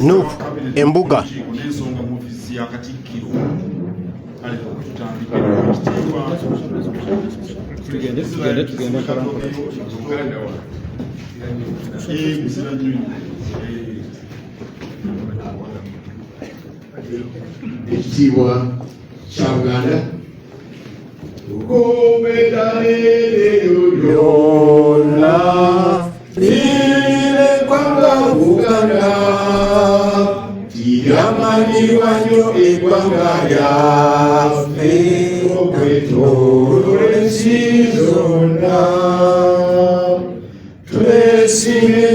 Nup Embuga n'ensonga mu ofisi ya Katikkiro kale tutandike ekitiibwa kya Buganda ukometaleleyo lyonna lirekwanga Buganda tiryamanyirwa nnyo eggwanga lyaffe okwetooloola ensi zonna twesimye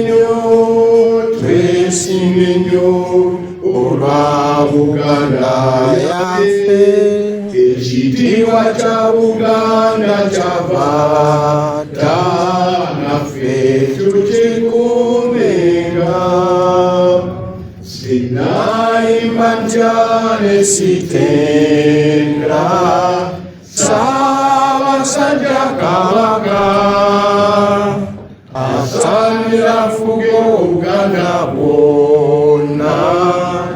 nnyo olwa Buganda yaffe ekitiibwa kya Buganda kyavaata naffe tukikuumenga sinayimba ntya ne sitenda Ssaabasajja Kabaka asaanira fuge Obuganda bwonna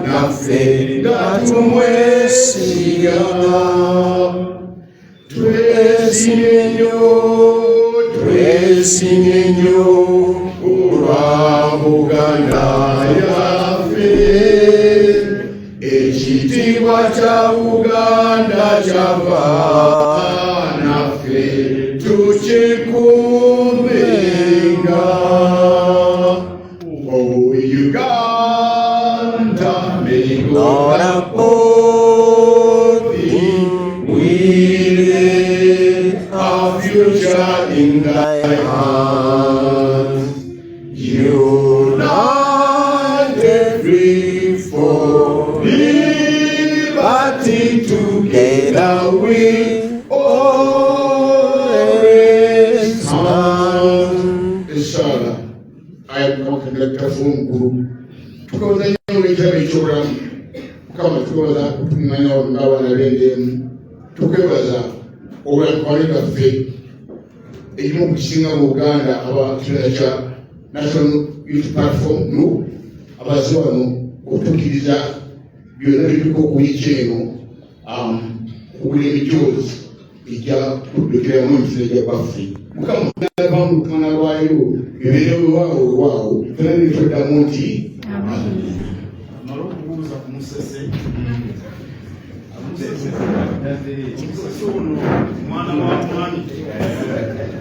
naffe nga tumwesiga twesimye nnyo olwa Buganda yaffe ekitiibwa kya Buganda kyava naffe tukikuumenga. Oh Uganda, may God uphold thee. We lay our future in thy hands. United, free for liberty, together we always stand. Inshallah, I am conductor from group. Tukoza nyo ekitabo ekyobulamu Mukama tukoza kutumanya olunabana lendemu tukwebaza obulamukwale bwaffe ekimu okukisinga mu Uganda abakirala kya National Youth Platform NUP abaze wano okutuukiriza byonna biriko okuyikya eno okugula emijoozi ejja kuddukiramu emisiro gya baffe Mukama mu lutumana lwayo ebeerewo waawo fena netweddamu nti amala okubuuza ku Musese ono mwana wa mwami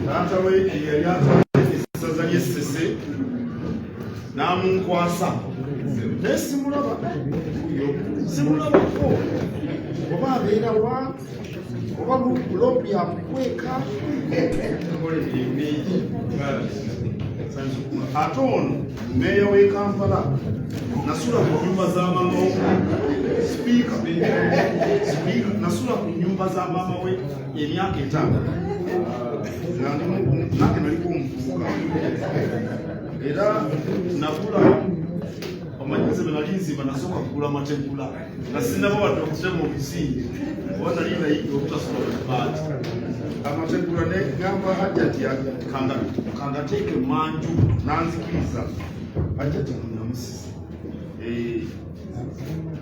taata we yali atwala essaza ly'Essese n'amunkwasa naye simulabako oba abeera wa oba lobi akukweka ate ono mmeeya w'e Kampala nasula ku nyumba za mama we sipiika nasula ku nyumba za mama we emyaka 5 nange naliko omuvubuka era nagula omanyize bwe nali nzimba nasooka kugula amategula nga sinaba wadde okutema obusingi oba nali nayiga obutasobola kubaati amategula negamba Hajjati kangateeke manju nanzikiriza Hajjati munyamusizi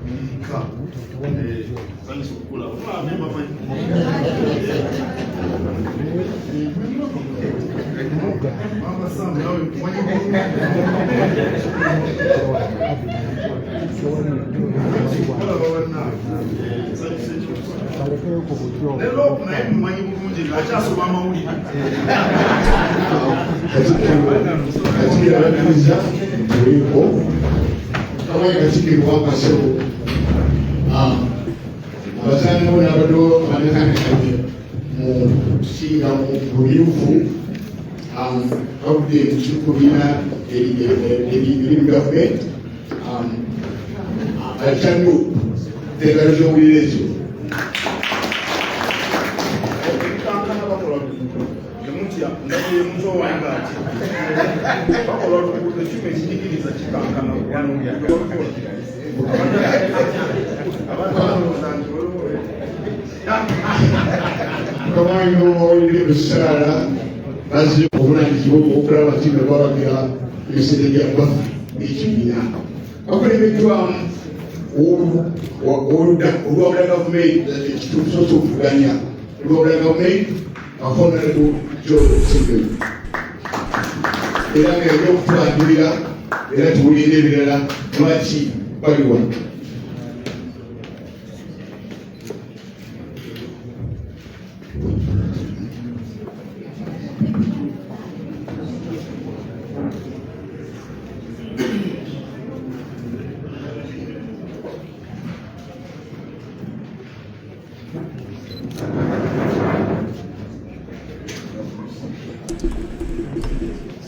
Mika sanyusa okukula Mama Sam nawe kumanyi lero naye mumanyi bulungi ng'akyasoma amawulire Katikkiro alakkiriza tuliko abaye Katikkiro w'Akasebo abazaani bo n'abaddo abanekanikanye mu kusinga mu bumyufu bavudde mu kibiina eri mu gavumenti akyanu teekalo z'owulira ezo Kawanyo owulira ebisaala bazze obulangizibwa okulaba nti ne babagira emisinde gya baffe n'ekibiina bakulembeddwamu olwabula gavumenti ekitundu ky'okuvuganya olwabula gavumenti Honorable Joe Museveni era nga ebyokutwandulira era tuwulira ebirala lwaki bali wano.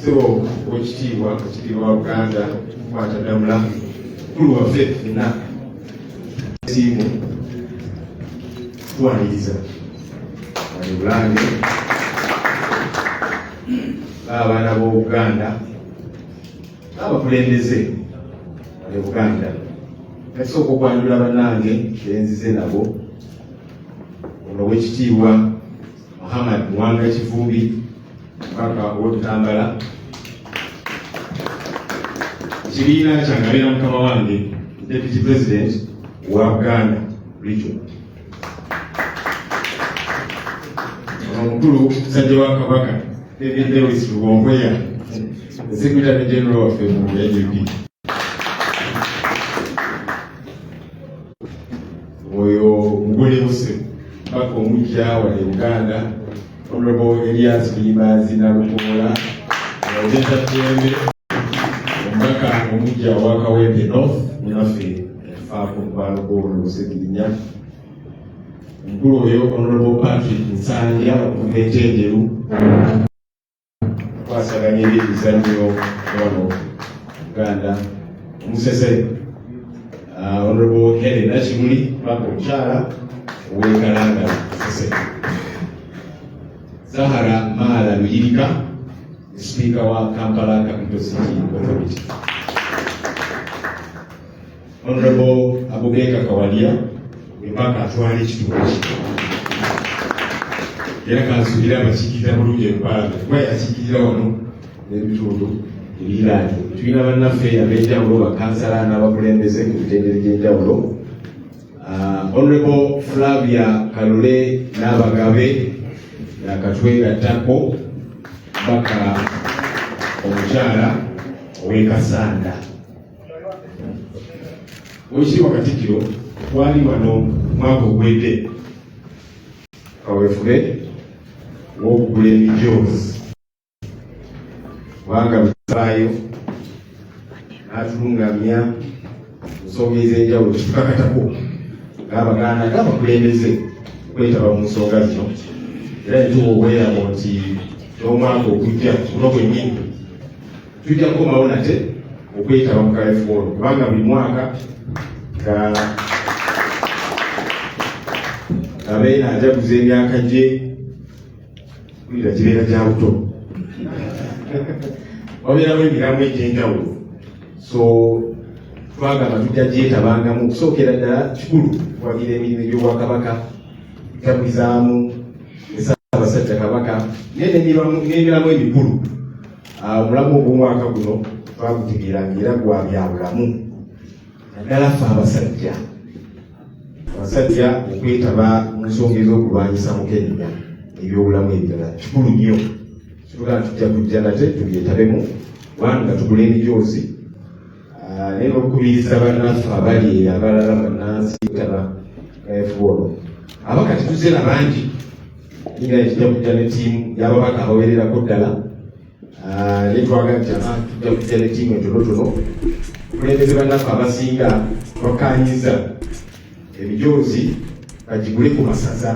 So, ekitiibwa wa Buganda kwata ddamula mukulu waffe ffenna esiimu tuwaniriza bali Bulange b'abaana b'Obuganda n'abakulembeze bali Buganda nasooka okwanjula bannange benzize nabo ono ow'ekitiibwa Muhammad Mwanga Kivumbi Kabaka ow'Olutambala ekibiina kyange na mukama wange Deputy President wa Buganda Region omukulu musajja wa Kabaka David Lewis Lubonkweya Secretary General waffe mu NUP oyo mugole buse Kabaka omujja wali Uganda Honorable Elias Bimazi Nalukola Ogenda Tembe Omubaka omujja wa Kawempe North munaffe efaako Balugolo Lusegirinya omukulu oyo Honorable Patrick Nsanja okuva Entenjeru twasaganya ebyebizannyo wano Uganda Omusese Honorable Helen Kimuli Paka omukyala ow'Enkalanga Musese Zahara Mala Luyirika Speaker wa Kampala Capital City Authority Honorable Abubeka Kawalia Mpaka atwala ekitulo era kansuubira abakiikirira bulungi empaala kuba yakiikirira wano n'ebitundu ebiriraanye tulina bannaffe ab'enjawulo bakansala n'abakulembeze ku mitendera gy'enjawulo Honorable Flavia Kalule n'abagabe yakatwegattako Baka omukyala ow'Ekasanda Oweekitiibwa Katikkiro twali wano mwaka ogwedde kaweefube w'okugula emijoozi kubanga bwebaayo n'atulungamya ensonga ez'enjawulo kitukakatako ng'Abaganda ng'abakulembeze okwetaba mu nsonga zino era nituwa obweyamo nti n'omwaka okujja kuno gwennyini tujja kukomawo nate okwetaba mu kaweefube ono kubanga buli mwaka abeera ajaguza emyaka gye kulira kibeera kya buto wabeeramu emiramu egy'enjawulo so twagamba tujja gyetabangamu okusookera ddala kikulu kuwagira emirimu egy'Obwakabaka kutambulizaamu Ssaabasajja Kabaka n'emiramu emikulu omulamu ogw'omwaka guno twagutegeeranga era gwa byabulamu naddala ffe abasajja okwetaba mu nsonga ez'okulwanyisa mukenenya ebyobulamu ebirala kikulu nnyo kitugamba tujja kujja nate tubyetabemu kubanga tugula emijoozi naye n'okukubiriza bannaffe abali abalala bannansi taba kaefuolo abakati tuzera bangi nga tujja kujja ne ttiimu y'ababaka abawererako ddala naye twagala nti tujja kujja ne ttiimu entonotono okulembeze bannaffe abasinga twakkaanyiza emijoozi bagigule ku masaza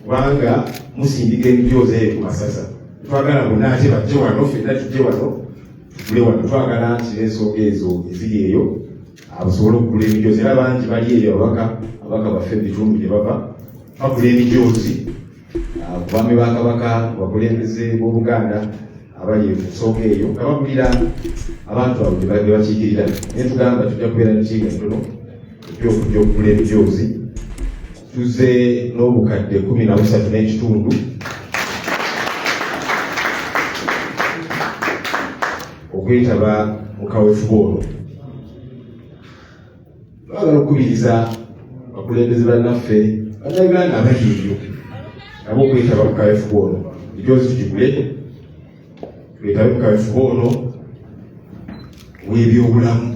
kubanga musindika emijoozi eyo ku masaza twagala bonna ate bajje wano ffenna tujje wano tugule wano twagala nti n'ensonga ezo eziri eyo abasobole okugula emijoozi era bangi bali eyo ababaka baffe ebitundu gye bava bagula emijoozi ku baami ba Kabaka abakulembeze b'Obuganda abali ku nsonga eyo nga bagulira abantu abo gye bakiikirira naye tugamba tujja kubeera n'ekiiga entono okujja okugula emijoozi tuze n'obukadde 13 n'ekitundu okwetaba mu kaweefube ono twagala okukubiriza abakulembeze bannaffe bannayuganda abali ebyo nabo okwetaba mu kaweefube ono ekyozi tukigule twetabe mu kaweefube ono w'ebyobulamu.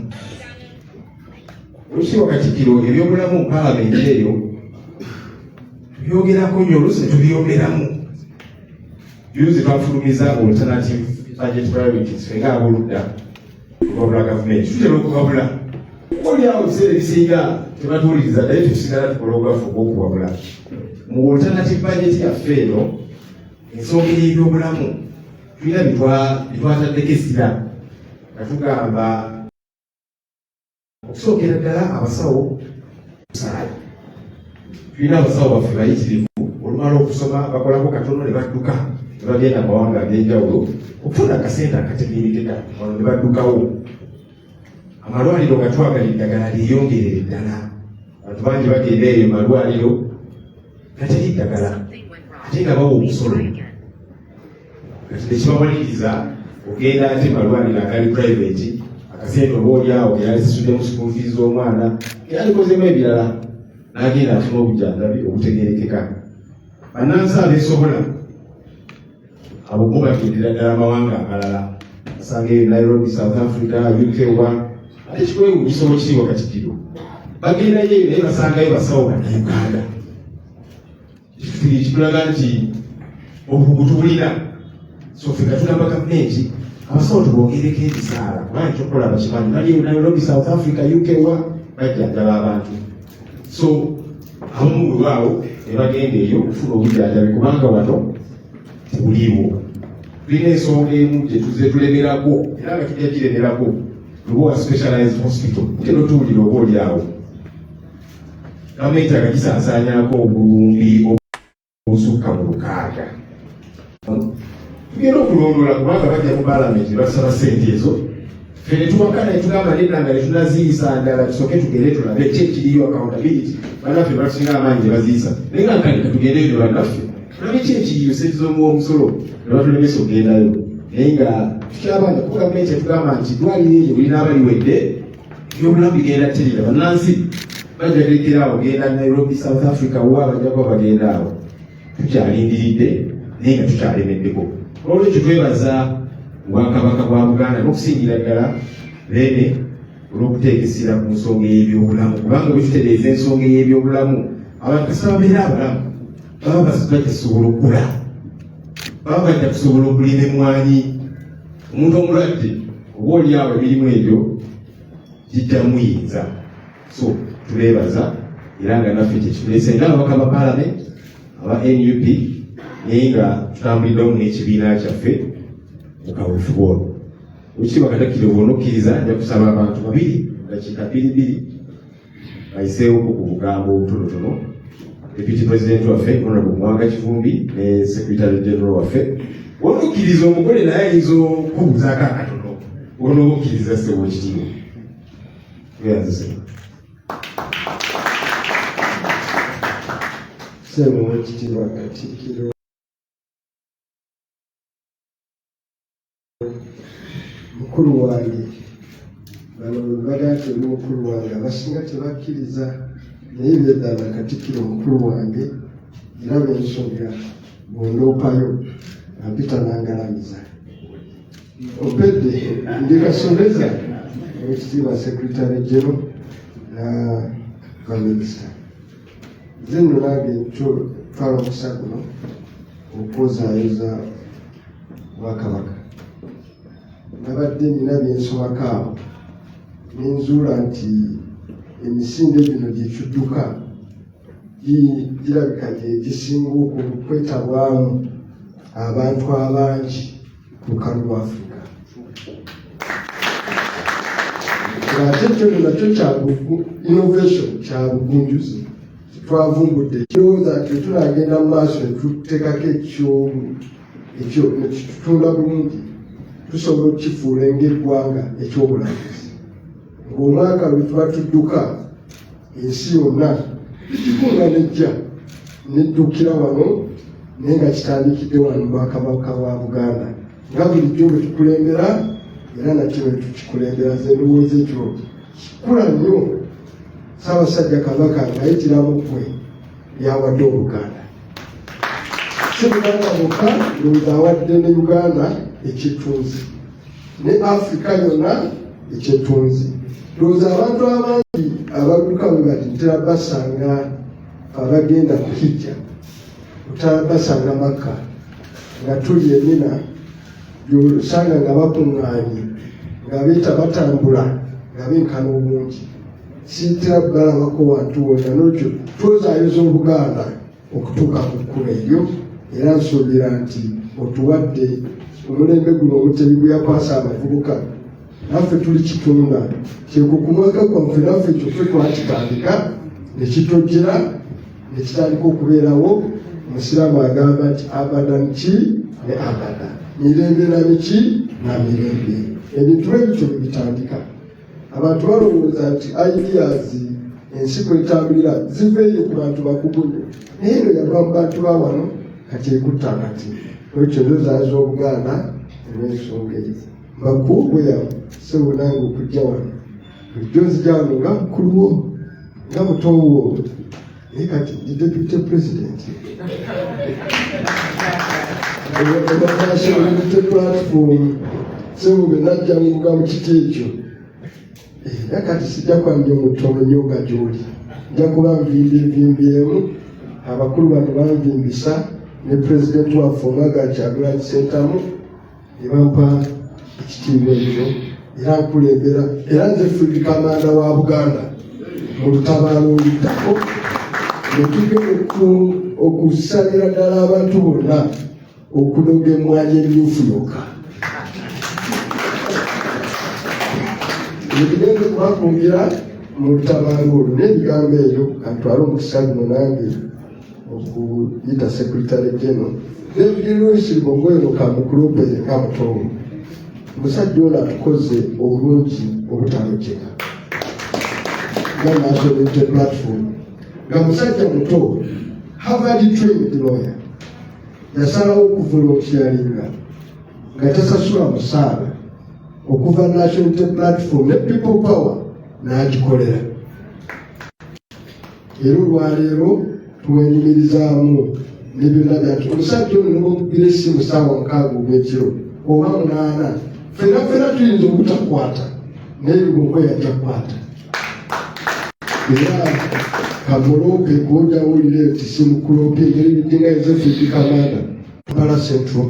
Olukiiko Katikkiro ebyobulamu mu paalamenti eyo tubyogerako nnyo, oluusi tubyogeramu. Yuzi twafulumiza alternative budget priorities fenga aboludda okubabula gavumenti tutera okubabula oli awo ebiseera ebisinga tebatuwuliriza naye tusigala tukola obwafu obw'okubabula. Mu alternative budget yaffe eno ensonga y'ebyobulamu tulina byetwataddeko essira nga tugamba okusookera ddala abasawo kusalayo. Tulina abasawo baffe bayitirivu olumala okusoma bakolako katono ne badduka ne bagenda mu mawanga ag'enjawulo okufuna akasente akategeerekeka wano ne baddukawo. Amalwaliro nga twagala eddagala lyeyongerere ddala, abantu bangi bagenda eyo malwaliro gateri ddagala ate nga bawa omusolo kati tekibamaliriza ogenda ate malwaliro agali private akasente oba oliawo keyalisisuddemu school fees z'omwana keyalikozemu ebirala n'agenda afuna obujjanjabi obutegeerekeka. Bannansi abeesobola abo bo bagendera ddala amawanga amalala basanga Nairobi, South Africa, UK ate kikwewuunyisa Olukiiko Katikkiro bagendayo eyo naye basangayo basawo bannayuganda. Kitulaga nti obukugu tubulina, so ffe nga tugamba gavumenti abasawo tubongereko ebisaala kubanga ekyokukola bakimanyi bali Nairobi, South Africa, UK bajjanjaba abantu. So abamu bwebaawo ne bagenda eyo okufuna obujjanjabi kubanga wano tebuliiwo. Tulina ensonga emu gye tuze tulemerako era nga tujja giremerako lubowa specialized hospital tutera otuwulira oba oliawo gavumenti agagisaasaanyako obulumbi obusukka mu 6. Tugenda okulondola kubanga bajja mu paalamenti basaba ssente ezo ffe ne tuwakana ne tugamba nedda nga ne tunaziyisa ndala tusooke tugende tulabe ki ekiriyo accountability. Bannaffe batusinga amaanyi gye baziisa naye nga nkani katugendeyo ne bannaffe tulabe ki ekiriyo sente z'omuwa omusolo ne batulemesa okugendayo naye nga tukyabanja ku gavumenti etugamba nti dwaliro eryo bulina abaliwedde ebyobulamu bigenda terera. Bannansi bajja gerekera awo genda Nairobi, South Africa wa bajjako bagenda awo tukyalindiridde naye nga tukyalemeddeko. Olwekyo twebaza Obwakabaka bwa Buganda n'okusingira ddala Beene olw'okuteeka essira ku nsonga y'ebyobulamu kubanga bwe tutereeza ensonga y'ebyobulamu abantu kasita babeera abalamu baba bajja kusobola okula, baba bajja kusobola okulima emmwanyi. Omuntu omulwadde oba oliawo emirimu ebyo gijja muyinza. So tubeebaza era nga naffe kyekituleese ng'ababaka ba paalamenti aba NUP naye nga tutambuliddewo n'ekibiina kyaffe mu kaweefube ono. Olukiiko Katikkiro bw'ona okkiriza nja kusaba abantu babiri dakiika 2 bayiseewo ku bugambo obutonotono. Deputy President waffe Honorable Mwanga Kivumbi ne Secretary General waffe. Bw'ona okkiriza omugole naye ayinza okubuuzaako akatono bw'ona oba okkiriza ssebo ekitiibwa. Weyanzise. Ssebo ekitiibwa Katikkiro mukulu wange bano bagati mukulu wange abasinga tebakkiriza naye byeddala Katikkiro mukulu wange era bensonga bwondoopayo ampita nangalamiza opedde ndikasomeza ekitiibwa Secretary General na Minisita. Nze nno nange twala okusa guno okwozaayoza Bwakabaka. Nabadde nina byensomako awo nenzuula nti emisinde gino gyekidduka girabika gyegisinga okwetabwamu abantu abangi ku lukalu lwa Afrika. Ate ekyo nakyo kya innovation, kya bugunjuzi twavumbudde. Kirowooza nti tunagenda mu maaso ne tuteekako ekyo nekitutunda bulungi tusobola okukifuula ng'eggwanga eky'obulambuzi. Ng'omwaka lwe tuba tudduka ensi yonna kikunga nejja neddukira wano naye nga kitandikidde wano Bwakabaka bwa Buganda nga bulijjo bwe tukulembera era nakyo bwe tukikulembera. Ze ndowooza ekyo kikula nnyo Ssaabasajja Kabaka ng'ayitiramu ggwe yawadde Obuganda. Si Buganda bwokka, ndowooza awadde ne Uganda ekyetunzi, ne Afrika yonna ekyetunzi. Ndowooza abantu abangi abadduka bwe batitera basanga abagenda ku hijja, otala basanga Makka nga tuli Emina, gy'osanga nga bakuŋŋaanye, nga beeta batambula, nga benkana obungi. Sintera kugalabako wantu wonna, n'ekyo twozaayoza Obuganda okutuuka ku kkubo eryo, era nsuubira nti otuwadde omulembe guno Omutebi gwe yakwasa abavubuka. Naffe tuli kitunda kyekwo ku mwaka gwaffe, naffe ekyo ffe twakitandika ne kitojjera ne kitandika okubeerawo. Omusiraamu agamba nti abadan ki ne abada, mirembe na miki na mirembe. Ebintu ebityo bitandika. Abantu balowooza nti ideas ensi kwetambulira ziveeyo ku bantu bakugu, naye eno yava mu bantu ba wano kati ekutta kati. Ekyo ndozaaza Obuganda olw'ensonga eyo. Bakuubweyawo sebo nange okujja wano, bulijjo nzija wano nga mukuluwo nga mutowo, naye kati ndi deputy president National Unity Platform. Sebo bwe najja muvuga mu kiti ekyo, kati sijja kwanja omutono nnyo nga gy'oli, nja kuba nvimbyemu. Abakulu bano banvimbisa ne pulezidenti waffe Omwaga Kyagulanyi Ssentamu ne bampa ekitiibwa ekyo, era nkulembera, era nze Field Commander wa Buganda mu lutabaalo oluddako, ne tugenda okusalira ddala abantu bonna okunoga emmwanyi emmyufu yokka. Tugenda kubakumbira mu lutabaalo olwo n'ebigambo ebyo kantwale omukisa guno nange okuyita Secretary General David Louis Bongoyo kamukulopere nga mutowo. Omusajja ono atukoze obulungi obutalojjeka nga National Unity Platform, nga musajja muto, Harvard trained lawyer, yasalawo okuvolontiyalinga nga tasasula musaala okuva National Unity Platform ne People Power n'agikolera. Era olwaleero tumwenyumirizaamu ne byonna byatu. Omusajja ono n'omukubira essimu ssaawa 6 ogw'ekiro oba 8, ffenna tuyinza obutakwata, naye bw'oba yajja kukwata. Era kamuloope gw'ojja wulire nti simukuloope engeri bidinga ezo Field Commander Kampala Central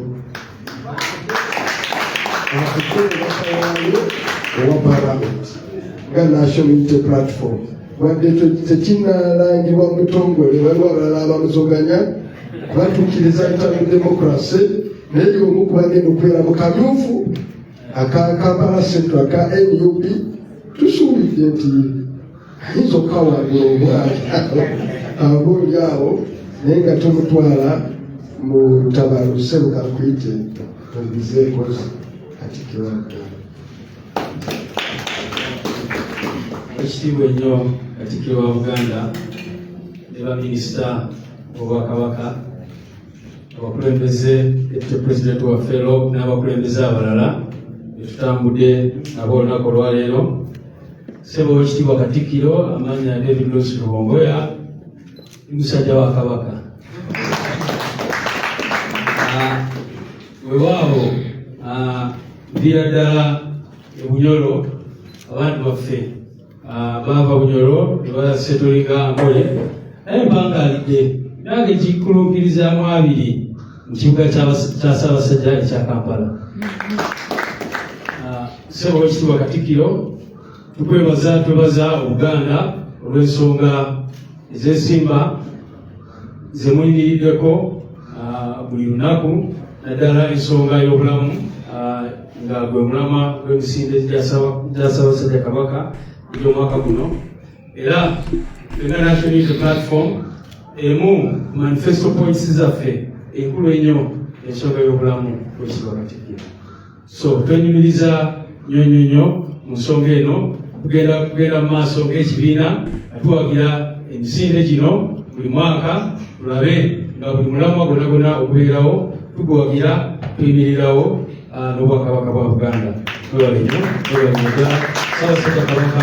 owa Parliament nga National Unity Platform. Wadde tekinnalangibwa mutongole, waliwo abalala abamuzoganya batuukiriza ntalo democracy, naye omu ku bagenda okubeera mu kamyufu aka Kampala Central aka NUP. Tusuubidde nti ayinza okukawangula obwali abooli awo, naye nga tomutwala mu lutabaalo Ssebuka nkuyite obizeekozi Katikkiro wa Buganda. Ekitiibwa ennyo Katikkiro wa Buganda ne baminisita b'Obwakabaka, abakulembeze Deputy President waffe Rob n'abakulembeze abalala betutambudde nabo olunaku olwaleero. Ssebo Ekitiibwa Katikkiro, amannya David Louis Bongoya, musajja wa Kabaka. Weewaawo mbiira ddala e Bunyoro, abantu baffe baava Bunyoro ne basetolinga Mbole, naye mbangaalidde nange kikulungirizaamu 2 mu kibuga kya Ssaabasajja ekya Kampala. Ssebo Ekitiibwa Katikkiro, twebaza Obuganda olw'ensonga ez'ensimba ze muyimiriddeko buli lunaku, naddala ensonga y'obulamu nga gwe mulama gw'emisinde gya Ssaabasajja Kabaka egy'omwaka guno. Era fenna National Unity Platform emu manifesto points zaffe enkulu ennyo ensonga y'obulamu bw'Ekitiibwa Katikkiro. So twenyumiriza nnyo mu nsonga eno, kugenda mu maaso ng'ekibiina atuwagira emisinde gino buli mwaka, tulabe nga buli mulamwa gwonna okubeerawo tuguwagira, tuyimirirawo n'Obwakabaka bwa Buganda. Twebale nnyo, Ssaabasajja Kabaka.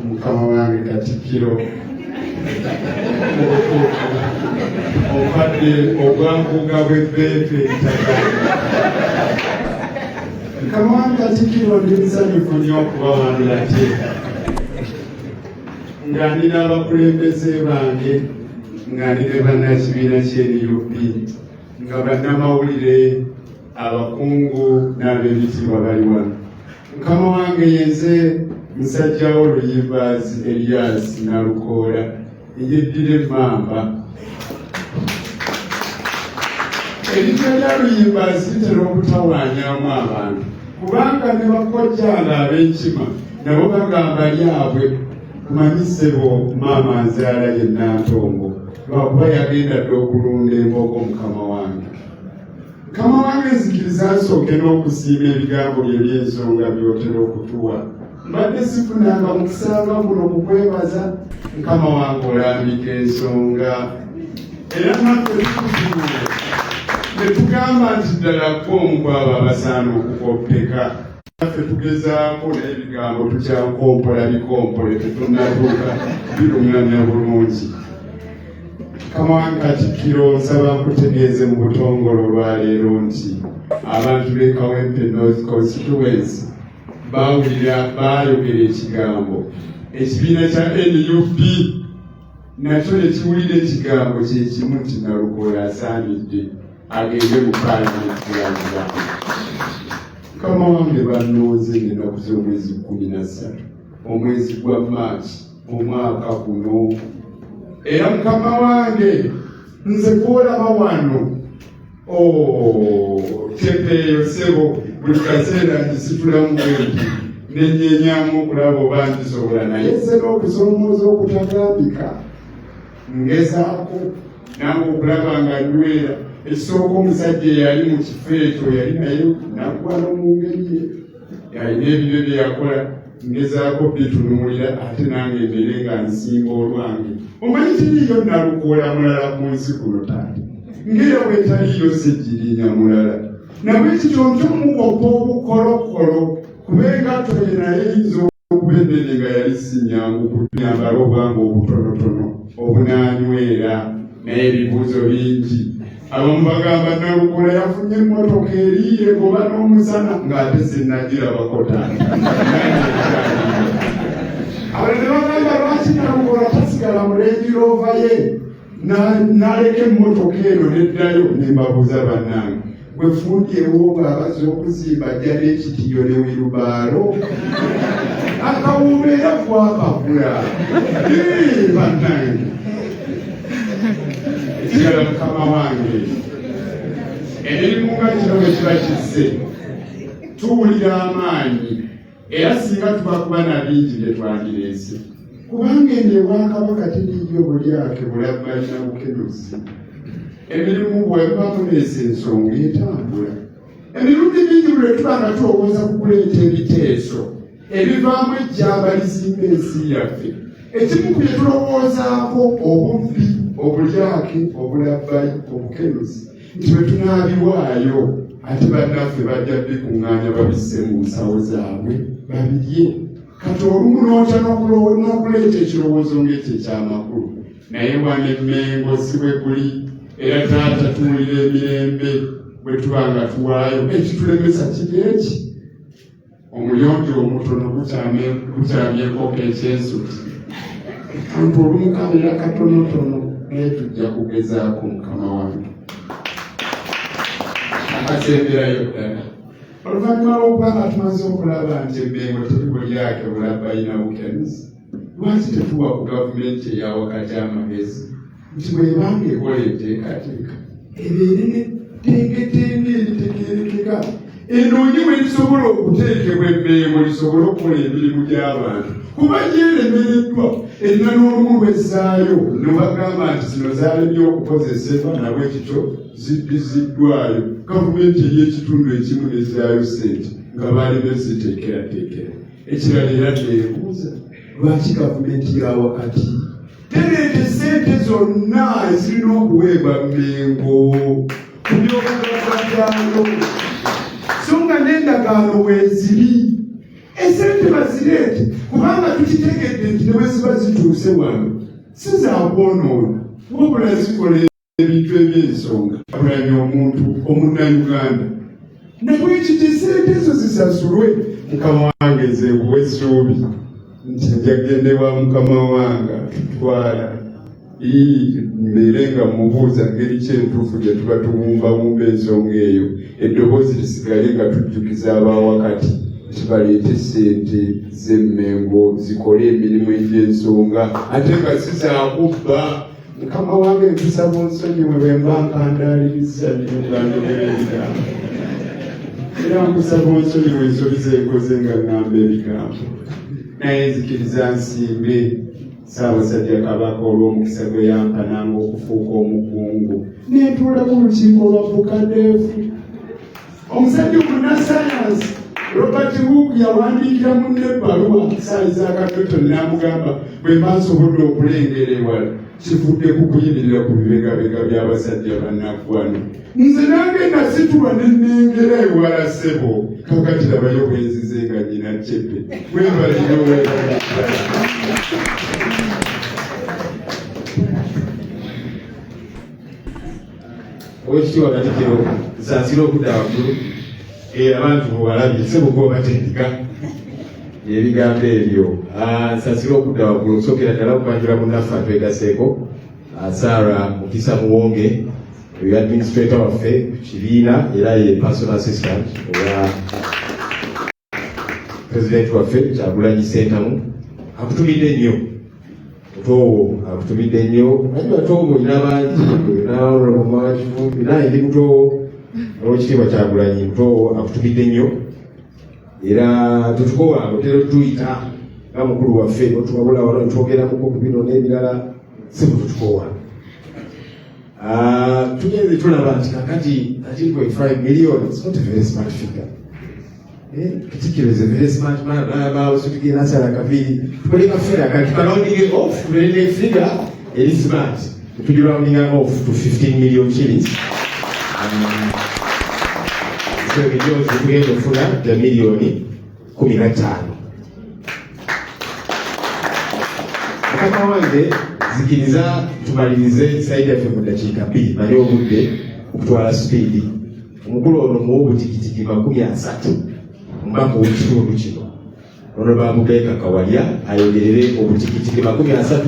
Mukama wange Katikkiro obadde obwanguga bw'ebbeefe Mukama wange Katikkiro ndi musanyufu nnyo okubawanira teeka nga ndina abakulembeze bange nga ndine bannakibiina ky'NUP nga bannamawulire abakungu n'ab'ebitiibwa bali wano. Mukama wange yenze musajjawo Luyimbaazi Elias Nalukoola eyeddira emmamba. Erityo lya Luyimbaazi litera okutawaanyamu abantu kubanga ne bakojjanga ab'enkima nabo bagamba lyabwe kumanyisebo maama nzaala ye Nantongo lwakuba yagenda dde okulunda embogo mukama wange. Mukama wange nzikiriza nsooke n'okusiima ebigambo bye by'ensonga by'otera okutuwa. Mbadde sifunanga mukisanga muno mu kwebaza mukama wange olambika ensonga era naffe tukuzibuye ne tugamba nti ddala kwomu kwabo abasaana okukoppeka. Naffe tugezaako n'ebigambo tukyankompola bikompole tetunnatuuka birungamya bulungi. Mukama wange Katikkiro nsaba nkutegeeze mu butongole olwaleero nti abantu b'e Kawempe North Constituency baayogera ekigambo ekibiina kya NUP nakyo ne kiwulira ekigambo kyekimu nti Nalukoola asaanidde agende mu paalamenti kulangira. Mukama wange bannooze ng'ennaku z'omwezi 13 omwezi gwa Maaci omwaka guno era mukama wange nze kwolaba wano tempeeyo ssebo buli kaseera ngisitulamu bwenti nenyenyamu okulaba oba nkisobola naye nze n'okusoomooza okutagambika ngezaako nange okulaba nga nywera. Ekisooka omusajja eyali mu kifo ekyo yali naye naggwa n'omu ngeri ye yalina ebyo bye yakola ngezaako bitunuulira ate nange mbere nga nsimba olwange. Omanyi tiriiyo Nalukoola mulala ku nsi kuno taata ngera bwetaliiyo Ssejjirinya mulala nabwe kityo ntomuwopa obukolokolo kuba engatto ye naye eyinza okuba ennene nga yali sinyangu kunyambala obwange obutonotono obunaanywera naye ebibuuzo bingi. Abamu bagamba Nalukoola yafunye emmotoka eriire goba n'omusana ng'ate sinnagirabako taata. Abalala bagamba lwaki Nalukoola tasigala mu Range Rover ye n'aleka emmotoka eno neddayo. Ne mbabuuza bannange bwe fundyewo ng'abaza okuzimba ajja n'ekitiyo ne wirubaalo akawuuba era gwakagula bannange. Ekirala mukama wange emirimu nga kino bwe kiba kizze tuwulira amaanyi era singa tuba kuba na bingi bye twandireese kubanga eno Obwakabaka teriiyo bulyake bulabbalina bukenuzi. Emirimu bweba muneesa ensonga etambula. Emirundi mingi bwe tuba nga tulowooza ku kuleeta ebiteeso ebivaamu ejjamba lizimba ensi yaffe ekimu ku bye tulowoozaako obubbi obulyake obulabbali obukenuzi nti bwe tunaabiwaayo ate bannaffe bajja bikuŋŋaanya babisse mu nsawo zaabwe babirye. Kati olumu n'otya n'okuleeta ekirowoozo ng'ekyo ekyamakulu naye wano Emmengo si bwe guli era taata tuwulira emirembe bwe tuba nga tuwaayo. Ekitulemesa kiri eki omuyonjo omutono gukyamyekoko ekyensuti kanti olumu kabeera katonotono naye tujja kugezaako mukama wange akasemberayo ddala. Oluvannyuma lw'okuba nga tumaze okulaba nti Emmengo teri bulyake bulabbalina bukenuzi lwaki tetuwa ku gavumenti eyawakati amagezi nti bwebanga ekola enteekateeka ebeere n'ettengetenge eritegeerekeka enoonye bwe lisobola okuteekebwa Emmengo lisobole okukola emirimu gy'abantu kuba yeeremereddwa erina n'olumu lw'essaayo ne bagamba nti zino zaalemye okukozesebwa nabwe kityo ziddiziddwayo. Gavumenti ey'ekitundu ekimu nezaayo ssente nga baali beziteekerateekera. Ekirala era neebuuza lwaki gavumenti ya wakati tereeta ssente zonna ezirina okuweebwa Mmengo ku by'okugaba byayo so nga n'endagaano weeziri esente bazireete kubanga tukitegedde nti ne bwe ziba zituuse wano si zakwonoona wabula zikola ebintu eby'ensonga kulamya omuntu omunnayuganda nabwekiti esente ezo zisasulwe mukama wange nzeekuwa essuubi nti njagende wa mukama wange atutwala mbeere nga mubuuza ngeri kyentuufu gye tuba tubumbabumba ensonga eyo eddoboozi lisigale nga tujjukiza abawakati nti baleete sente z'emmengo zikole emirimu egy'ensonga ate nga sizakubba mukama wange ntusaba onsonyiwe bwe mba nkandaaliriza nengandogera era nkusaba onsonyiwe ensobi zenkoze nga ngamba ebigambo naye nzikiriza nsimbe Ssaabasajja Kabaka olw'omukisa gwe yampa nange okufuuka omukungu neetuula mu lukiiko lwa bukadeefu. Omusajja omunnasayansi Robert Hooke yawandiikira munne ebbaluwa saayi z'akatoto n'amugamba bwe mba nsobodde okulengera ewala kivudde ku kuyimirira ku bibegabega by'abasajja bannaggwano. Nze nange nasitulwa ne nnengera ewala ssebo kakati labayo bwenzize nga nnyina ccepe webaliro Oweekitiibwa Katikkiro nsaasira okudda waggulu abantu bwebalabye sebuga obatendeka ebigambo ebyo nsaasira okudda waggulu okusookera ddala okubanjula munnaffe atwegaseeko Sarah Mukisa Muwonge oyo administrator waffe kibiina era ye personal assistant owa president waffe Kyagulanyi Ssentamu akutumidde nnyo Mutowo akutumidde nnyo naye Mutowo olina bangi naawulira Mwakivumbi naye ndi Mutowo olw'ekitiibwa Kyagulanyi Mutowo akutumidde nnyo era tetukowa otera tuyita nga mukulu waffe otubabula wano netwogerako ku bino n'ebirala si mututukowa tugenze tulaba nti kakati 13.5 million is not a very smart figure. Katikkiro is a very smart man. Tugenda asala kabiri tukole kafira kati rounding off tulende figure eri smart tugi rounding off to 15 million shillings. So milioni tugenda ofuna ya milioni 15. Kama wange zikiriza tumalirize saidi yaffe mu dakiika 2 naye obudde okutwala speedi omukulu ono muwa obutikitiki 30 mbaka w'ekitundu kino ono bamugeeka Kawalya ayogerere obutikitiki 30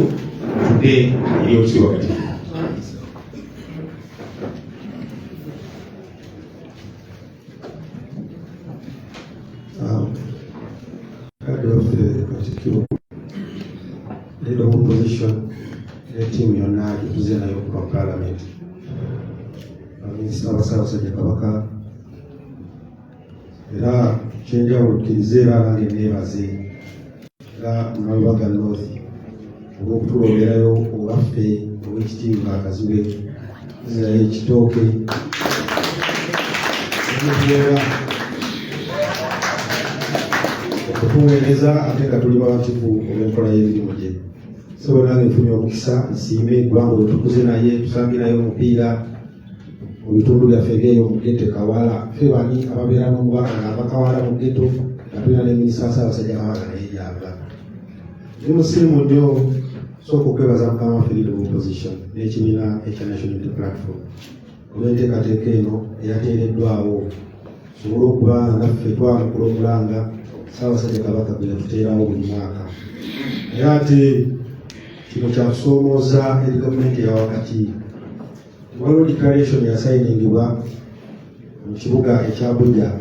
tudde eri Oweekitiibwa Katikkiro. Leader of opposition, the team yonna tuze nayo ku parliament. Minisita Ssaabasajja Kabaka era kyenjawulo tukkirize era nange neebaze era Nalubaga North olw'okutulonderayo owaffe Oweekitiibwa Kazibwe naye ekitooke okutuweereza ate nga tuli bawatifu olw'enkola y'emirimu gye. So nange nfunye omukisa nsiime eggwanga bwe tukuze naye tusambe naye omupiira mu bitundu byaffe ebyeyo mu ggetto Kawala. Ffe bani ababeera n'omubaka ng'ava Kawala mu ggetto nga tulina ne minisita Ssaabasajja Kabaka naye gyava. Ndi musiimu nnyo sooka okwebaza mukama waffe Leader of Opposition n'ekibiina ekya National Unity Platform olw'enteekateeka eno eyateereddwawo tusobole okuba naffe twamukula omulanga Ssaabasajja Kabaka gwe yatuteerawo buli mwaka. Era ate kino kyakusoomooza eri gavumenti eya wakati. Waliwo declaration yasayiningibwa mu kibuga ekya Abuja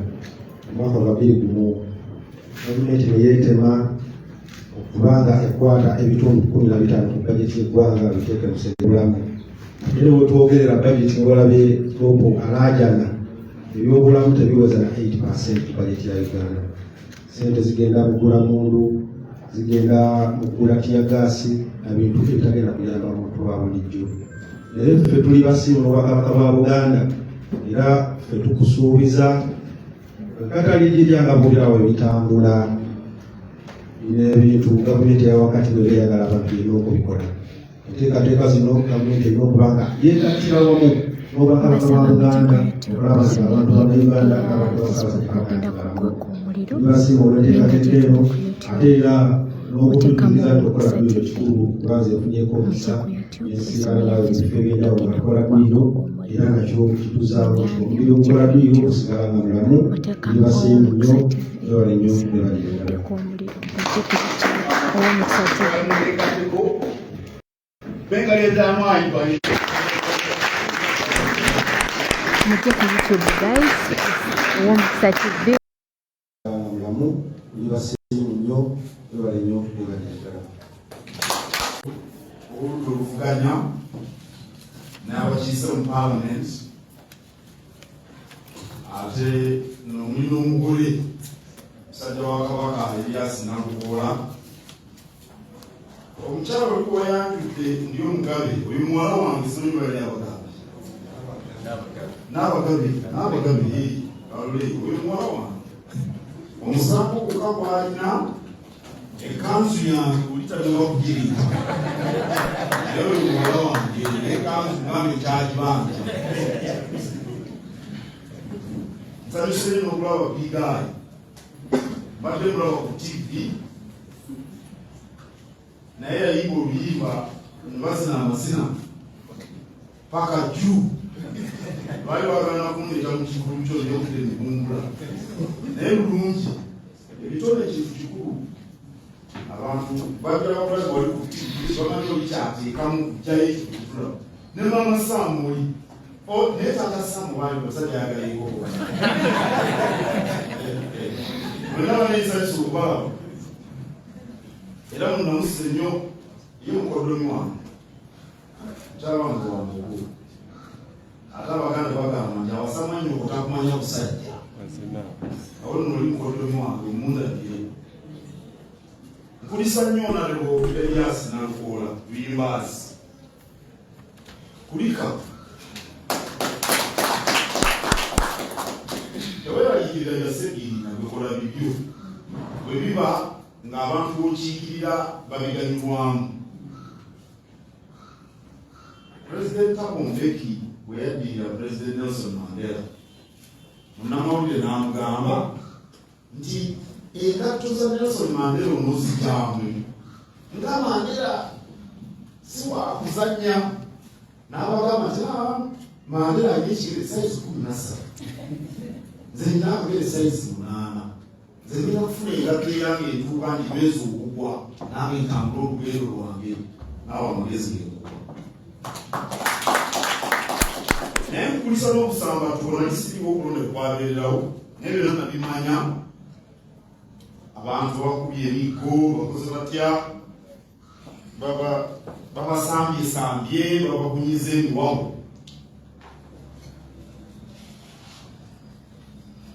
mu mwaka wa 2021. Gavumenti ne yeetema okubanga ekwata ebitundu 15 ku bajeti y'eggwanga biteeke mu ssettebulamu. Ate bwe twogerera bajeti ng'olabye Topo alaajana ebyobulamu tebiweza na 8% ku bajeti ya Uganda. Sente zigenda kugula mundu, zigenda mu kugula tiyagaasi na bintu ebitagenda kuyamba omuntu wa bulijjo. Naye ffe tuli basiimu bakabaka ba Buganda era ffe tukusuubiza katali gy'eryanga bulirawo ebitambula n'ebintu gavumenti ya wakati bwe beeyagala abantu erina okubikola. Enteekateeka zino gavumenti erina okuba nga yeegattira wamu n'obakabaka ba Buganda olaba abantu ba Uganda n'abantu ba Ssaabasajja Kabaka. nibasiima olw'enteekateeka eno ate era n'okutuukiriza okukola bino ekikulu kubanza efunyeko omukisa ensinkana nawe ebifo ebyenjawulo nga tukola bino era nakyo kituzaamu omubiri okukola bino okusigala nga mulamu nibasiima nnyo nebale nnyo nebalirala Mujye ku YouTube guys, Uwomukisa TV. Mulamu nibasiima nnyo nebale nnyo nebalirala oluvuganya n'abakiise mu Parliament ate nomulina omugole musajja wa Kabaka Elias Nalukoola omukyala oli wayanjudde ndi omugabe oyo muwala wange simanyi bali abagabe n'abagabe alule oyo muwala wange omusango gwokka gwalina ekanzu yange olitaddewa kugirika naye oyo muwala wange nekanzu ngambe kyagibanja nsanyusire n'okulaba bigayi mbadde mulaba ku TV naye yayimba oluyimba nebazina amazina paka jju baali bagana kundeeta mu kikulu kyo yokire nebumbula naye bulungi ebitone kintu kikulu abantu bajala bakulaga wali ku TV bamanyi olikyateekamu kujjayo ekikutula ne mama Samuel naye tata Samu baali basajja ayagala enkoko bonna baneesanyusa okubalaba era munamusize nnyo ye mukoddomi wange mukyala wange wamugu ate abaganda bagamba nti awasama nnyo otakumanya busajja awo nno oli mukoddomi wange omundagire nkulisa nnyo nalebo Elias Nalukoola Luyimbaasi kulika teweerayirira yasegiri nabikola bibyo bwe biba ng'abantu bokiikirira babiganyulwamu. Pulezidenti Thabo Mbeki bwe yaddirira Pulezidenti Nelson Mandela munnamawulire n'amugamba nti engatto za Nelson Mandela onoozigyamu nga Mandela si wakuzannya n'abagamba nti Mandela ayekire sayizi 13 nze ninaakugere sayizi 8 nze nina kufuna engatto eyange entuuka nti mwezi okugwa nange ntambula olugendo lwange naawe amagezi gengugwa naye nkukulisa n'okusamba tubona kisiriwo okulonda kwabeererawo naye byonna nabimanya abantu bakubye emiggo bakoze batya babasambye babakunyiza emiwamu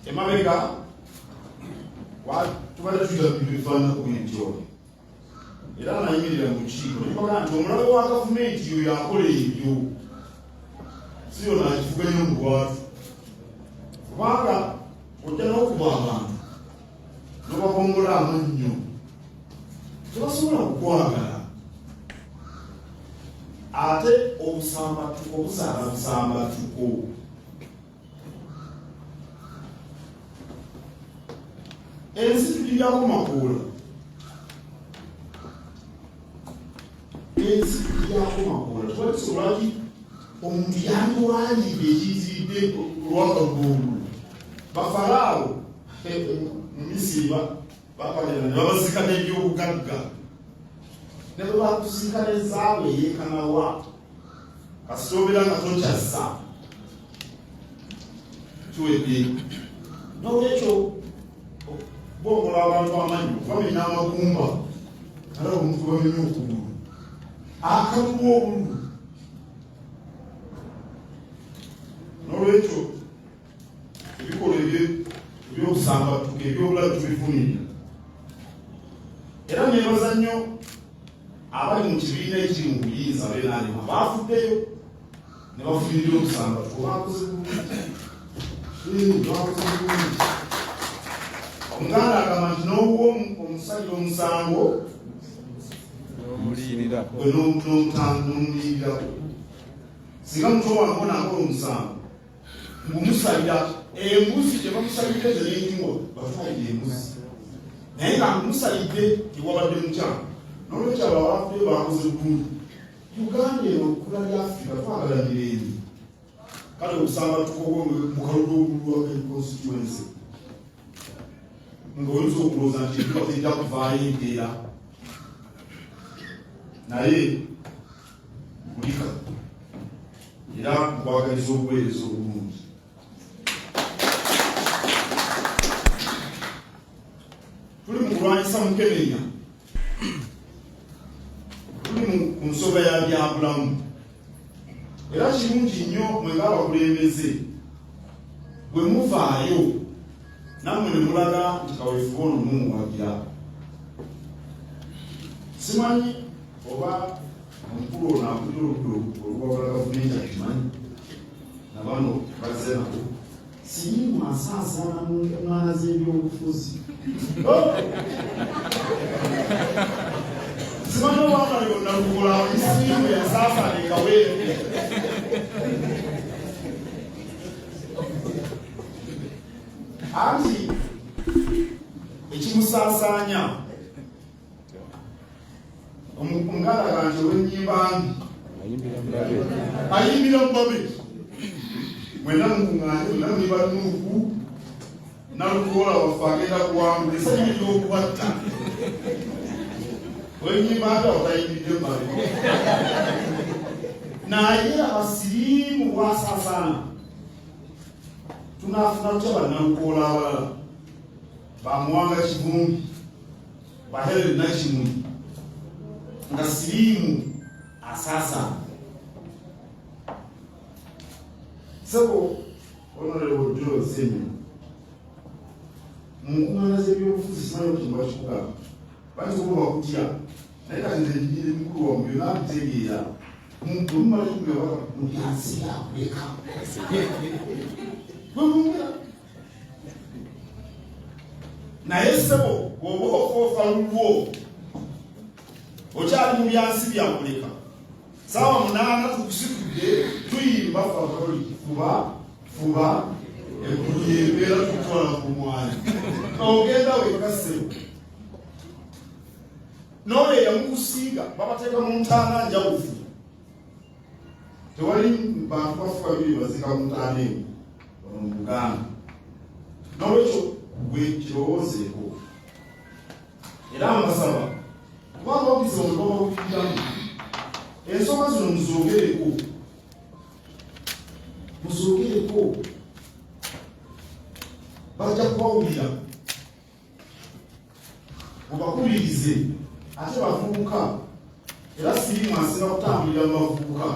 emabega tubadde tuyiga bintu bifaananako bwentyo era nayimirira mu kiiko nebagaa nti omulabe wa gavumenti yo yakola ebyo si yo nakivuganya mu lwatu kubanga ojja n'okuba abantu nobakongola amannyo tebasobola kukwagala ate obusambatuko busaala busambatuko ensi tugiryako makoola tubatisolwaki omuntu yandiwandiidde ekiziridde olwakagulu bafalaawo mumisiri bakalera ne babazikana ebyobugagga ne bwe bakuzikana ezaabwe eyeekanawa kasitobera nga tokyassa kiwedde nolwekyo bongola abantu amanyi bamenya amagumba ala omuntu bamenya okugulu akalulu obululu nolwekyo ebikola ebyokusambatuka ebyobulabe tubifunira era nebaza nnyo abali mu kibiina ekiri mu buyinza benanima bafuddeyo ne bafunirira okusambatuka bakoze bulungi omuganda agamba nti n'obuwa omusajja omusango n'omuliyirako singa muto wange onakola omusango ngumusalira embuzi gye bamusalidde zeyingo bafayire embuzi naye nga musalidde ewabadde mukyama n'olwekyo abawaffe bakoze bulungi Uganda eno okula lya Afrika twagala mirembe kale okusanga tukogo mu kalulu ogulwa constituency ng'oyinza okulowooza nti ebikozi ejja kuvaayo empeera naye kulika era nkwagaliza obuweereza obulungi tuli mu kulwanyisa Mukemenya tuli ku nsoga ya byabulamu era kirungi nnyo mwe ng'abakulembeze bwe muvaayo nammwe ne mulaga nti kaweefube ono mumuwagira simanyi oba omukulu ono akulira oluwabula gavumenti akimanyi nabano bazze nabo sirimu asaasaana mu ŋŋaana z'ebyobufuzi simanyi obanga yonna lukola isimu yasaasaana ekaweere anti ekimusaasaanya omungalaga nti olw'ennyimba mbi ayimbira mubabe mwena mukuŋŋaanye mwena mwiba Nuuku nalukola waffe agenda kuwangula essanyu ery'okubatta olw'ennyimba ate otayimbiridde mubabe naye abasiriimu bwasaasaana tunaafuna tutya bannalukoola abalala bamuwanga Kivumbi bahere Nakimuli nga siriimu asaasaana sebo Honorable Joe Semi mu nkuŋŋaana z'ebyobufuzi simanyi okimuba kikugamba bakisobola bakutya naye kati nze njigire mukulu wamu byonna bitegeera mumala kikugaa mutyansi yakuleka naye sebo bw'oba ofoofa lulwo okyali mu byansi byakuleka saawa 8 tukusikudde tuyimba fakoli fuba eggulu yembeera tukutwala ku mwanya ogenda wekka sebo n'oyo eyamukusiiga babateeka mu ntaana njawufu tewali bantu bafu babiri bazika mu ntaana eno mu Buganda n'olwekyo gwe kirowoozeeko era mbasaba kubanga obuliza omulwa bawuliramu ensonga zino muzoogereko bajja kubawulira mubakubirize ate bavubuka era siriimu asinga kutambulira mu bavubuka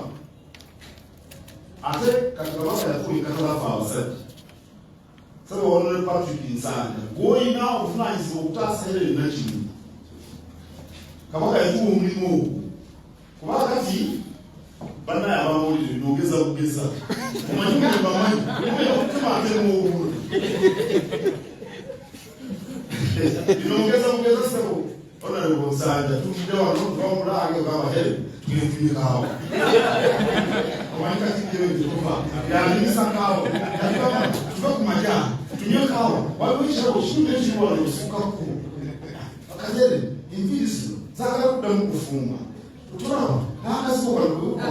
ate kati Kabaka yatulika talafa abasajja saba Honorable Patrick Nsanja gw'olina obuvunanyizibwa okutaasa era Nakimuli Kabaka yatuwa omulimu ogwo kuba kati bannaye abamawulire nogeza bugeza omanyi bamanyi okutema atemu obululu nogeza bugeza sebo Honorable Nsanja tulidde wano twamulaage gabahere tugefunye kaawa omanyi kati gyekuva yalimisa kaawa tuva ku majani tunywe kaawa waliwo ekirabo kitundu ekiwala osukaku akajere enviri zino zaagala kuddamu kufumba otulaba n'akasibo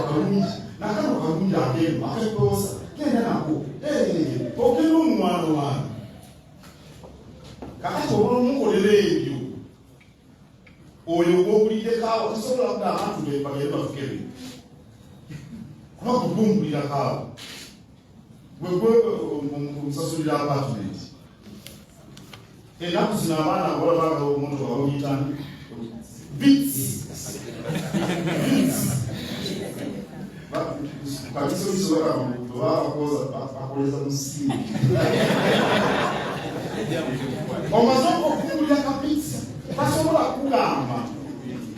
kalungi nakano kalungi akeemu akekoosa genda nako ogenda omumwana wange kakati oba omukolera ebyo oyo gw'obulidde kaawa tosobola kudda abantu bagende bafukebe kuba kugumbulira kaawa gwegwe omusasulira apartment ennaku zino abaana abalabanga omuntu abamuyitani akoleza musimu omaze okukumbulira kapitsi basobola kugamba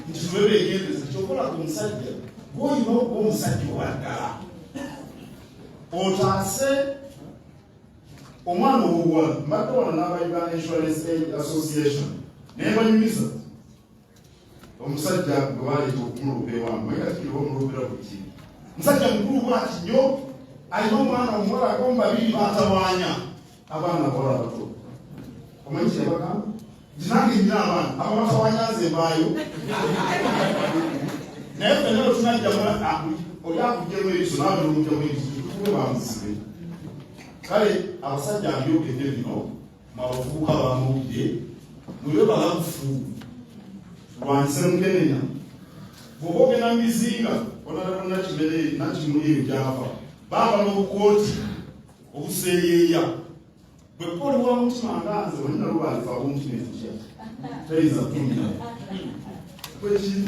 nti twebegendeza kyokola ku musajja gwolina okuba omusajja owaddala otaase omwana ow'obuwala mbadde wano n'aba Insurance Association naye banyumiza omusajja gwe baleeta okumuloopa ewamu mayakatikirewo omuloopera ku kintu musajja mukulu bwati nnyo alina omwana omuwala ako mu babiri baatawaanya abaana bawala bato omanyi kyebagamba nange nina abaana abatawanyaze mbaayo naye fenna bwe tunajjamu oli akuggyemu eriso naawe nomugjamu eriso tukuwe bamusibe kale abasajja abyogedde bino mabavubuka bamawulire mwiwe balabufu lwanyise mukenenya bw'oba ogenda mu bizinga onalaba nakimuliro gyava baba n'obukooti obuseeyeeya bwe poli wa mutima nganze olina lubalifa ab'omutima ekitya tayinza kutumira kwekiri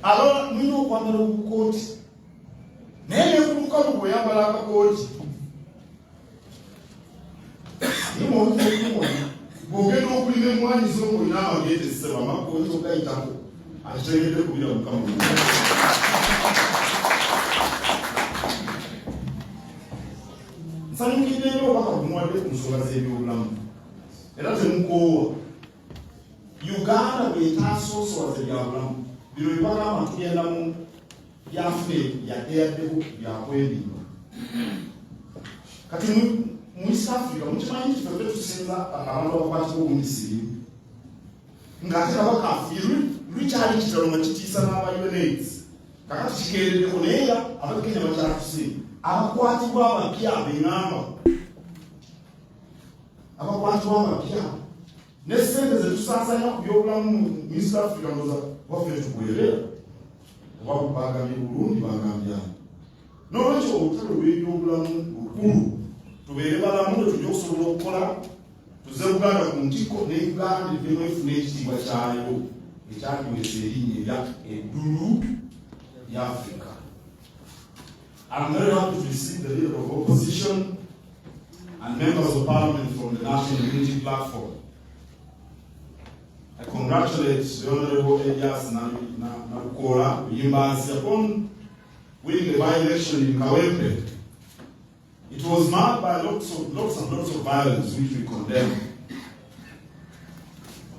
aba mulina okwambala obukooti naye nekulukalu bweyambala akakooti bwogenda okulima emwanyi zo ng'olina amagezi seba amakooti ogayitako ategedde kubira mukama nsanyukidde nnyo obaka bumuwadde ku nsonga z'ebyobulamu era temukoowa uganda bwetaasoosoowaze byabulamu bino byebagamba tugenda mu byafune yaddeyaddeku byakwebinga kati mu east africa mukimanyi nti feffe tusinza abantu abakwatibwa obumisiri ng'ate abakafiirwe lukyali kitalo nga kitiisa n'aba UNAIDS kakati kikeereddeko naye era abakenya bakyatusinga abakwatibwa abapya beŋŋamba abakwatibwa abapya ne ssente zetusaasanya ku byobulamu mu east africa ndoza waffe tugwerera oba bagambye bulungi bagambyani n'olwekyo olutalo lw'ebyobulamu lukulu tubeere balamu ne tujja okusobola okukola tuze Buganda ku ntikko ne Uganda evemu efuna ekitiibwa kyayo ekyakiwesa erinnya erya eddulu lya Africa. I'm very happy to receive the leader of opposition and members of parliament from the National Unity Platform. I congratulate the Honorable Elias Nabukola Yimbansi upon winning the by-election in Kawempe. It was marked by lots of violence, which we condemn.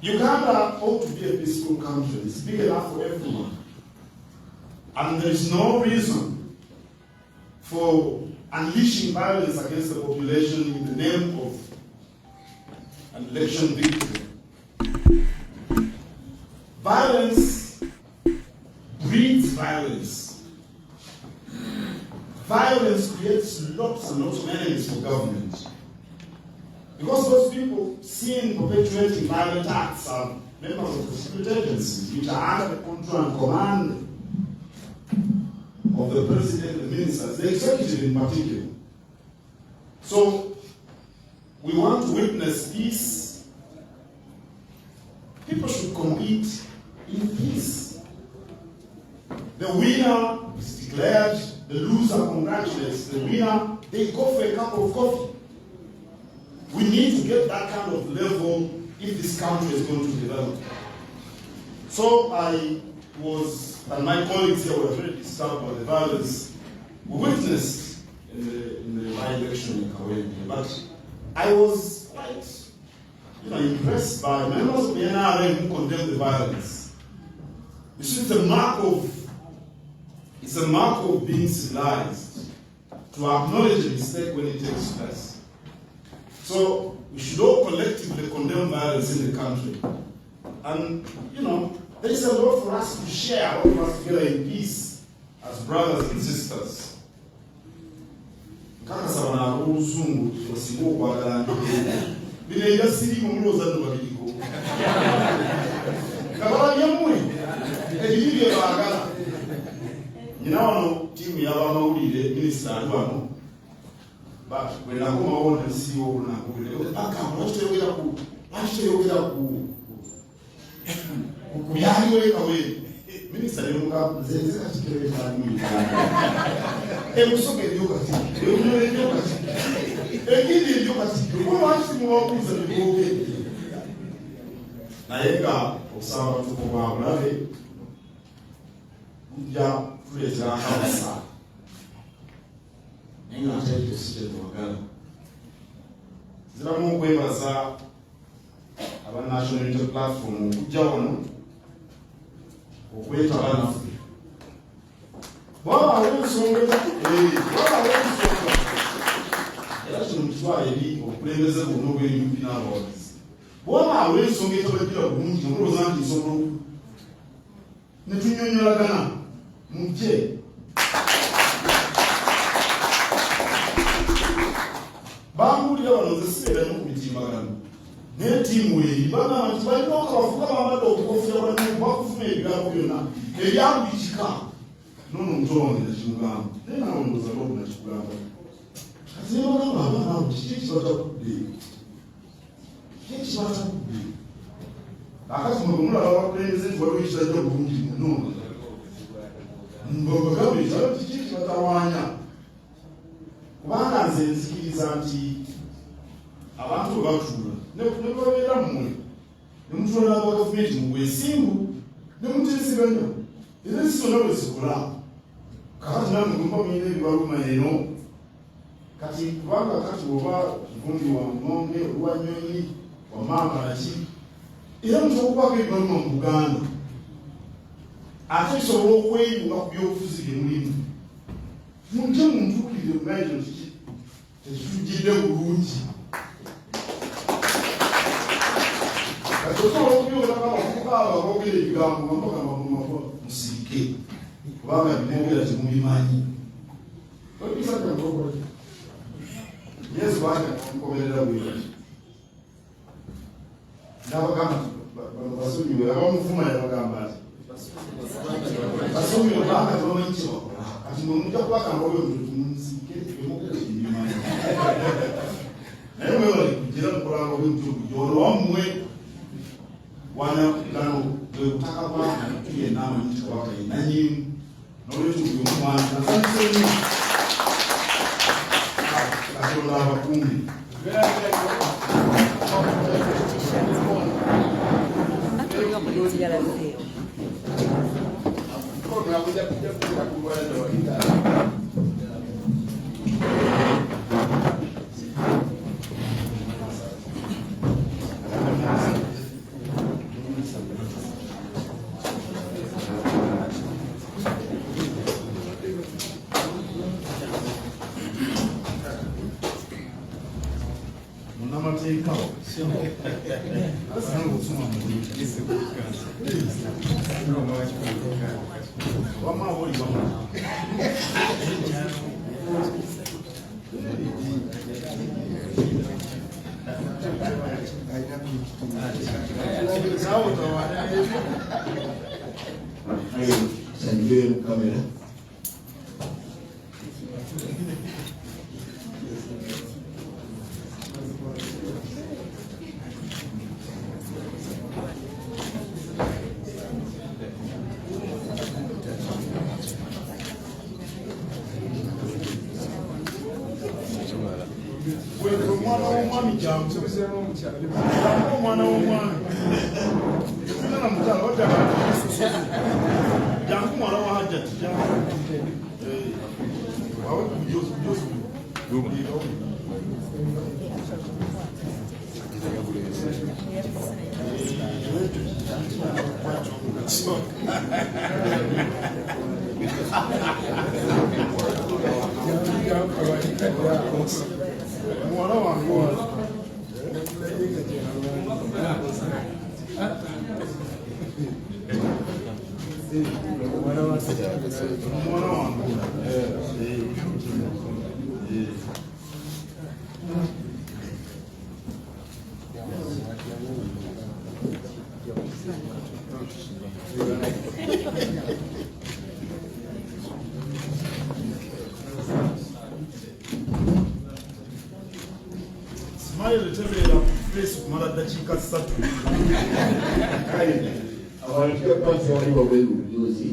Uganda ought to be a peaceful country. It's big enough for everyone. And there is no reason for unleashing violence against the population in the name of an election victory. Violence breeds violence. Violence creates lots and lots of enemies for government. Because those people seen perpetuating violent acts are members of the secret agencies, which are under the control and command of the president and the ministers, the executive in particular. So, we want to witness peace. People should compete in peace. The winner is declared, the loser congratulates the winner, they go for a cup of coffee. We need to get that kind of level if this country is going to develop. So and my colleagues here were very disturbed by the violence we witnessed in the by-election in Kawempe. But I was quite impressed by members of the NRA who condemned the violence. You see, it's a mark of being civilized to acknowledge a mistake when it takes place. So we should all collectively condemn violence in the country. And, there is a lot for us to share, all of us together in peace as brothers and sisters. Kakasaba na oluzungu osinga okwagala bino ebyasiri mu mulooza no babiriko kabalabyammwe ebiri bye baagala nyina wano tiimu y'abamawulire minisita ali wano bwe nakomawo nansiiwo olunakubire bagamba lwaki toyogera ku byaliwo ekawere minisita nemukanze katikiro ekyalimu emusoga ebyokati eunyola ebyokati egindi ebyokati olwaki mubabuuza byebogedde naye nga okusaba batuko bwa bulabe kujja tuleetera akawasa naye nga ntaite sikyetwagala ziramu okwebaza aba National Unity Platform okujja wano okwetaba naffe wabaawo ensonga era kino kitwala eri obukulembeze bwonna obw'enyumpi n'abawagizi. Bw'oba olw'ensonga etabagira bulungi omulowooza nti nsobola ne tunyonyolagana mujje. Bambuulira bano nze sibeera n'okubitimbagano naye ttiimu eri bagamba nti balina okabafuka bambadde okukofera bano bakufuna ebigambo byonna ebyabuli kika nono ntolongera kimugamba naye naawe ndowooza lwobuna kikugamba kati ne bagamba abaana abo kiki ekibatakudde kiki ekibatakudde akati mwe bwemulaba bakulembeze nti waliwo ekirajja bulungi muno mbagambye kiki ekibatawaanya kubanga nze nzikiriza nti abantu bwe batuula ne babeera mmwe ne mutuula aba gavumenti mu bwesimbu ne muteeseganya era ensi zonna bwe zikola kakati namwe mumba mulina ebibaluma eno kati kubanga kati oba kivumbi wa Ngonge olwa Nyonyi wa Mambalaki era mutera okubaako ebibaluma mu Buganda ate bisobola okweyunga ku byobufuzi bye mulimu mujje muntuukirire mugaye kino kiki tekitujjidde bulungi kati osobola okubyolaka abavubuka abo aboogera ebigambo bambagamba mumako musirike kubanga bimwogera temubimanyi obisaja nkokola yesu banga nkoberera bwebati nabagamba basonyiwe abamuvuma yabagamba ati basonyiwe banga tebamanyi kyebakola kati mwe mujja kubagamba oyo musirike bemwogera temubimanyi naye mwewale kugira mukolanga obwentubu gyolo wammwe wana gano bwe butaka bwana tuyenna amanyi kabaka yenanyimu n'olwekyo buli omwana nasanseni katonda abakuumi kamera omwana w'omwami jangu omwana w'omwami na mukyala waddaga jangu mwana wa Hajjati awe kujosi mwana wangu mwana wangu Smile tebera face kumala dakika 3 abantu bakwanza wali wabweru ujuzi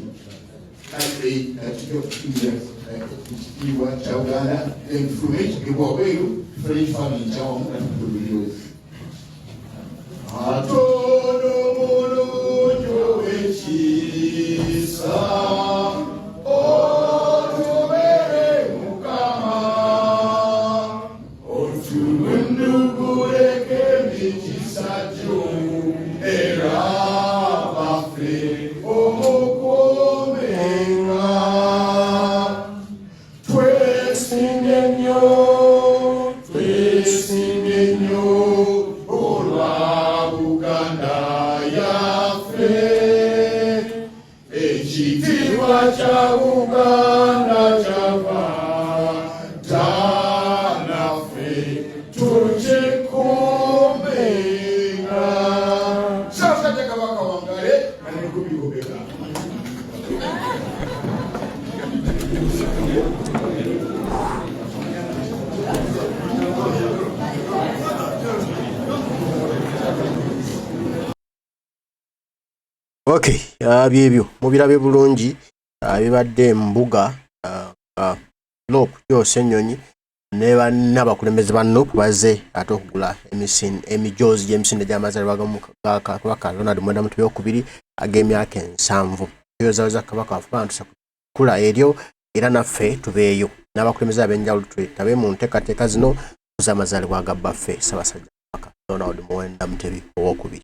ate akijja kukigira ekitiibwa kya Uganda information wabweru French family kyawamu ujuzi atono mulungi ow'ekisa otubere Mukama otulunduguleke emikisa gyo era baffe omukuumenga twesimye nnyo ennyo olwa Buganda yaffe. Ekitiibwa kya Buganda kyava naffe tukikuumenga. Ssaabasajja Kabaka Wangale alikubikobeka. Okay, byebyo mubirabe bulungi bibadde embuga Loop yose ennyonyi ne bannabakulembeze banno baze ate okugula emijoozi gy'emisinde gy'amazaalibwa ga Kabaka Ronald Muwenda Mutebi II ag'emyaka 7 yozaaweza Kabaka waffe bantusa kula eryo era naffe tubeeyo n'abakulembeze ab'enjawulo twetabe mu nteekateeka zino z'amazaalibwa ga bbaffe Ssaabasajja Kabaka Ronald Muwenda Mutebi II.